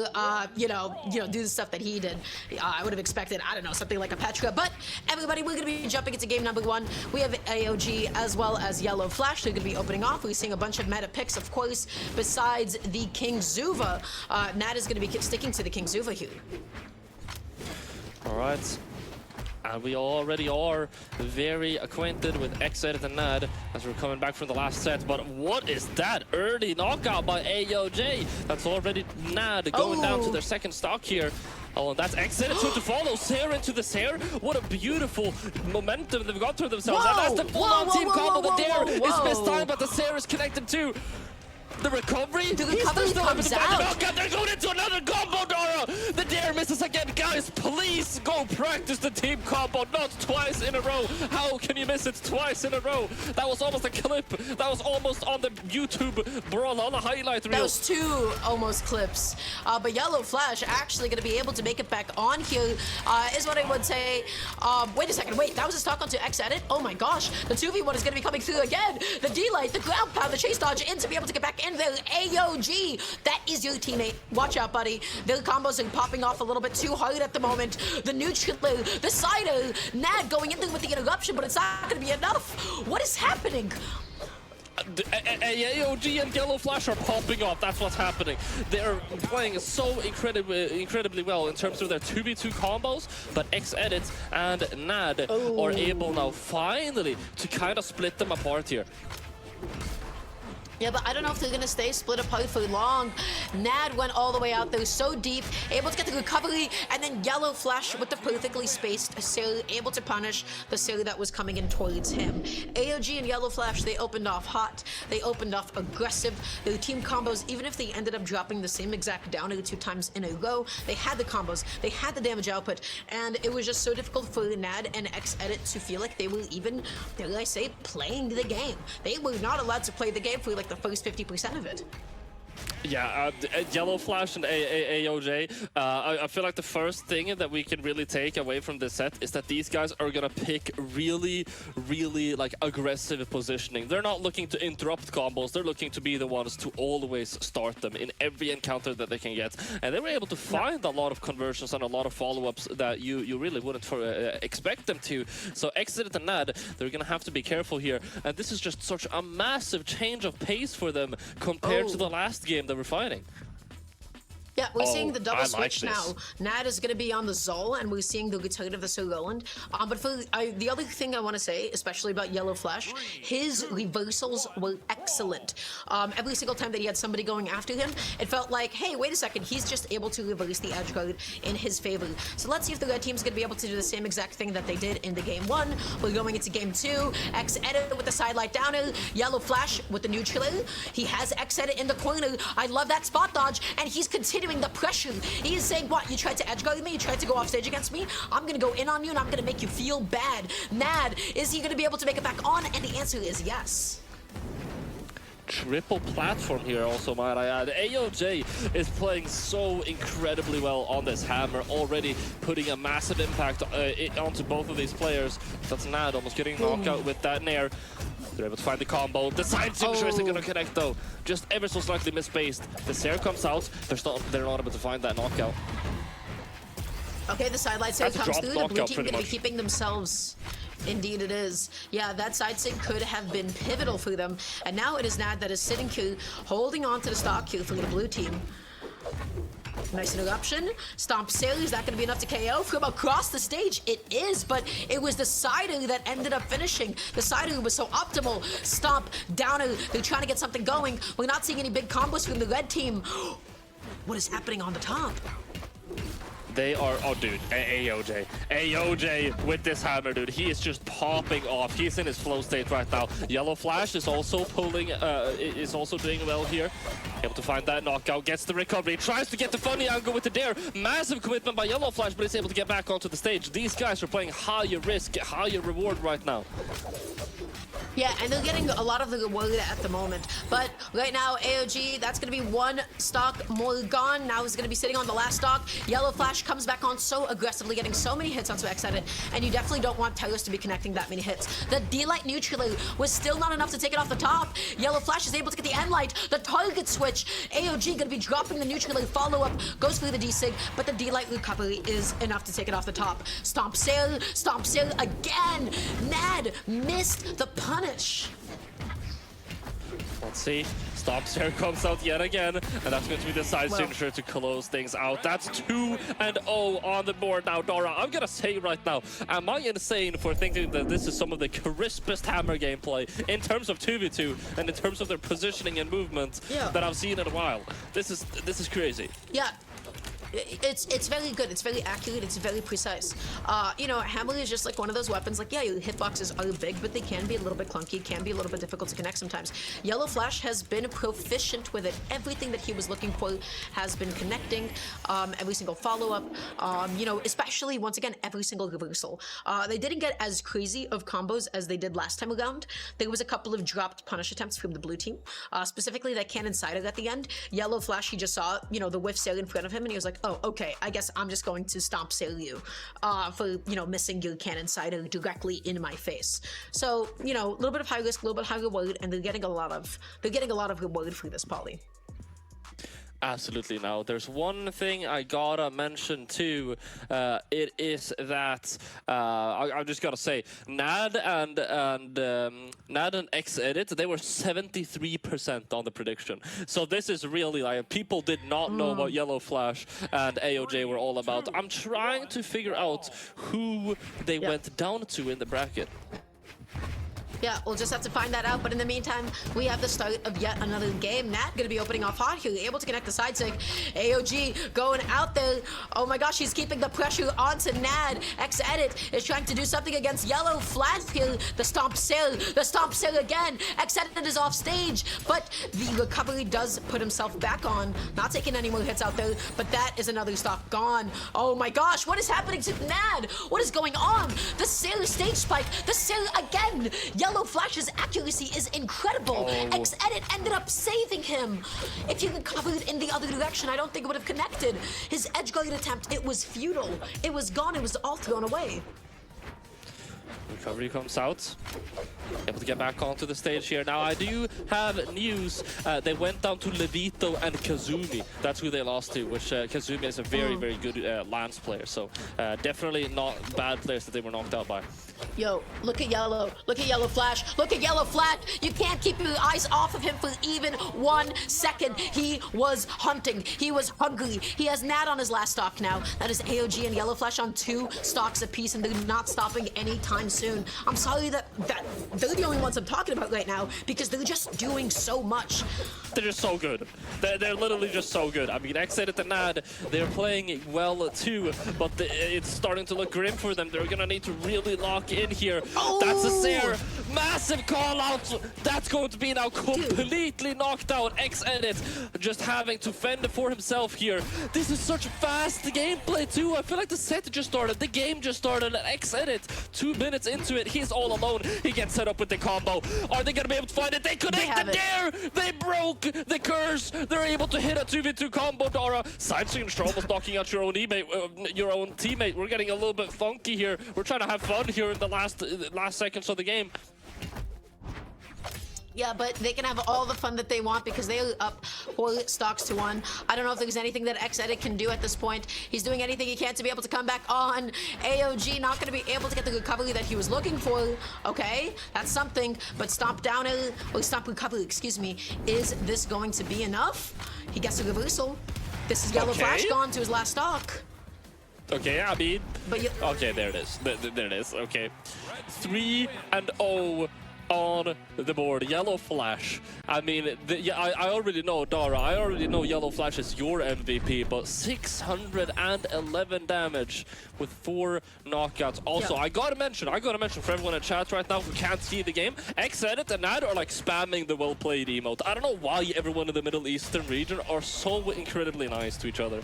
to, do the stuff that he did. I would have expected, I don't know, something like a Petra. But everybody, we're going to be jumping into game number 1. We have Ayaojee as well as yellowflash. They're going to be opening off. We're seeing a bunch of meta picks, of course, besides the King Zuva. Nad is going to be sticking to the King Zuva here. All right. And we already are very acquainted with Xedit and Nad as we're coming back from the last set. But what is that early knockout by Ayaojee? That's already Nad going down to their second stock here. Oh, and that's Xedit to follow. Sair into the Sair. What a beautiful momentum they've got through themselves. And that's the full-on team combo. The Dare is missed time, but the Sair is connected too. The recovery? The recovery comes out. They're going into another combo, Dara! The Dare misses again. Guys, please go practice the team combo, not twice in a row. How can you miss it twice in a row? That was almost a clip. That was almost on the YouTube Brawlhalla highlight reel. That was 2 almost clips. But yellowflash actually going to be able to make it back on here, is what I would say. Wait a second. Wait, that was a stock onto Xedit? Oh my gosh. The 2v1 is going to be coming through again. The D-Light, the ground pound, the chase dodge in to be able to get back in there. Ayaojee, that is your teammate. Watch out, buddy. Their combos are popping off a little bit too hard at the moment. The neutral, the sider, Nad going in there with the interruption, but it's not going to be enough. What is happening? Ayaojee and yellowflash are popping off. That's what's happening. They're playing so incredibly well in terms of their 2v2 combos, but Xedit and Nad are able now finally to kind of split them apart here. Yeah, but I don't know if they're going to stay split apart for long. Nad went all the way out there so deep, able to get the recovery, and then yellowflash with the perfectly spaced Sair, able to punish the Sair that was coming in towards him. Ayaojee and yellowflash, they opened off hot. They opened off aggressive. Their team combos, even if they ended up dropping the same exact downer 2 times in a row, they had the combos, they had the damage output, and it was just so difficult for Nad and Xedit to feel like they were even, dare I say, playing the game. They were not allowed to play the game for like the first 50% of it. Yeah, yellowflash and Ayaojee, I feel like the first thing that we can really take away from this set is that these guys are gonna pick really like aggressive positioning. They're not looking to interrupt combos, they're looking to be the ones to always start them in every encounter that they can get. And they were able to find a lot of conversions and a lot of follow-ups that you really wouldn't expect them to. So Xedit and Nad, they're gonna have to be careful here. And this is just such a massive change of pace for them compared to the last game that we're fighting. Yeah, we're seeing the double switch now. Nad is going to be on the Zol, and we're seeing the return of the Sir Roland. But for the other thing I want to say, especially about yellowflash, his reversals were excellent. Every single time that he had somebody going after him, it felt like, hey, wait a second, he's just able to reverse the edge guard in his favor. So let's see if the red team's going to be able to do the same exact thing that they did in the game 1. We're going into game 2. Xedit with the sidelight downer, yellowflash with the neutral. He has Xedit in the corner. I love that spot dodge, and he's continuing the pressure. He is saying, what, you tried to edge guard me? You tried to go off stage against me? I'm gonna go in on you and I'm gonna make you feel bad. Nad, is he gonna be able to make it back on? And the answer is yes. Triple platform here also, might I add. Ayaojee is playing so incredibly well on this hammer, already putting a massive impact onto both of these players. That's Nad almost getting knocked out with that nair. They're able to find the combo. The side signature isn't going to connect though. Just ever so slightly misspaced. The Sair comes out. They're not able to find that knockout. Okay, the sidelight Sair comes through. The blue team going to be keeping themselves. Indeed it is. Yeah, that side sig could have been pivotal for them. And now it is Nad that is sitting Q, holding on to the stock Q for the blue team. Nice interruption. Stomp Sair, is that going to be enough to KO? From across the stage, it is, but it was the sider that ended up finishing. The sider was so optimal. Stomp, downer, they're trying to get something going. We're not seeing any big combos from the red team. What is happening on the top? They are, oh dude, Ayaojee with this hammer, dude. He is just popping off. He's in his flow state right now. Yellowflash is also pulling, is also doing well here. Able to find that knockout, gets the recovery, tries to get the funny angle with the dare. Massive commitment by yellowflash, but he's able to get back onto the stage. These guys are playing higher risk, higher reward right now. Yeah, and they're getting a lot of the reward at the moment. But right now, Ayaojee, that's going to be one stock more gone. Now he's going to be sitting on the last stock. Yellowflash comes back on so aggressively, getting so many hits onto Xedit, and you definitely don't want Tyrus to be connecting that many hits. The D-Light neutral was still not enough to take it off the top. Yellowflash is able to get the N-Light, the target switch. Ayaojee going to be dropping the neutral follow-up, goes for the D-Sig, but the D-Light recovery is enough to take it off the top. Stomp Sail again. Nad missed the punish. Let's see. Stomp Stare comes out yet again, and that's going to be the side signature to close things out. That's 2-0 on the board now, Dora. I'm going to say right now, am I insane for thinking that this is some of the crispest Hammer gameplay in terms of 2v2 and in terms of their positioning and movement that I've seen in a while? This is crazy. Yeah. It's very good. It's very accurate. It's very precise. You know, Hammer is just like one of those weapons. Like, yeah, your hitboxes are big, but they can be a little bit clunky, can be a little bit difficult to connect sometimes. Yellowflash has been proficient with it. Everything that he was looking for has been connecting. Every single follow-up. You know, especially once again, every single reversal. They didn't get as crazy of combos as they did last time around. There was a couple of dropped punish attempts from the blue team. Specifically, that cannon sighted at the end. Yellowflash, he just saw, you know, the whiff sail in front of him, and he was like, oh, okay, I guess I'm just going to stomp sail you for, you know, missing your cannon sighter directly in my face. So, you know, a little bit of high risk, a little bit of high reward, and they're getting a lot of reward for this poly. Absolutely. Now, there's one thing I gotta mention too. It is that I just gotta say, Nad and Xedit, they were 73% on the prediction. So this is really like people did not know what Yellowflash and Ayaojee were all about. I'm trying to figure out who they went down to in the bracket. Yeah, we'll just have to find that out. But in the meantime, we have the start of yet another game. Nat going to be opening off hot here, able to connect the side stick. Ayaojee going out there. Oh my gosh, he's keeping the pressure onto Nad. Xedit is trying to do something against Yellowflash here. The stomp sail again. Xedit is off stage, but the recovery does put himself back on. Not taking any more hits out there, but that is another stock gone. Oh my gosh, what is happening to Nad? What is going on? The sail stage spike, the sail again. Yellowflash's accuracy is incredible. Xedit ended up saving him. If he recovered in the other direction, I don't think it would have connected. His edge guard attempt, it was futile. It was gone. It was all thrown away. Recovery comes out. Able to get back onto the stage here. Now, I do have news. They went down to Levito and Kazumi. That's who they lost to, which Kazumi is a very, very good Lance player. So definitely not bad players that they were knocked out by. Yo, look at Yellow. Look at Yellowflash. Look at Yellowflash. You can't keep your eyes off of him for even 1 second. He was hunting. He was hungry. He has Nat on his last stock now. That is Ayaojee and Yellowflash on 2 stocks apiece, and they're not stopping anytime soon. I'm sorry that they're the only ones I'm talking about right now because they're just doing so much. They're just so good. They're literally just so good. I mean, Xedit and Nad, they're playing well too, but it's starting to look grim for them. They're gonna need to really lock in here. That's a Seer. Massive call out. That's going to be now completely knocked out. Xedit just having to fend for himself here. This is such fast gameplay too. I feel like the set just started. The game just started. Xedit, 2 minutes into it, he's all alone. He gets set up with the combo. Are they gonna be able to find it? They connect the dare. They broke the curse. They're able to hit a 2v2 combo, Dara. Side signature almost knocking out your own teammate. We're getting a little bit funky here. We're trying to have fun here in the last seconds of the game. Yeah, but they can have all the fun that they want because they are up 4 stocks to 1. I don't know if there's anything that Xedit can do at this point. He's doing anything he can to be able to come back on. Ayaojee not going to be able to get the recovery that he was looking for. Okay, that's something. But stomp recovery, excuse me. Is this going to be enough? He gets a reversal. This is Yellowflash gone to his last stock. Okay, I mean, okay, there it is. There it is. Okay, 3-0 on the board. Yellowflash. I mean, I already know, Dara. I already know Yellowflash is your MVP, but 611 damage with 4 knockouts. Also, I gotta mention for everyone in chat right now who can't see the game, Xedit and Nad are like spamming the well-played emote. I don't know why everyone in the Middle Eastern region are so incredibly nice to each other.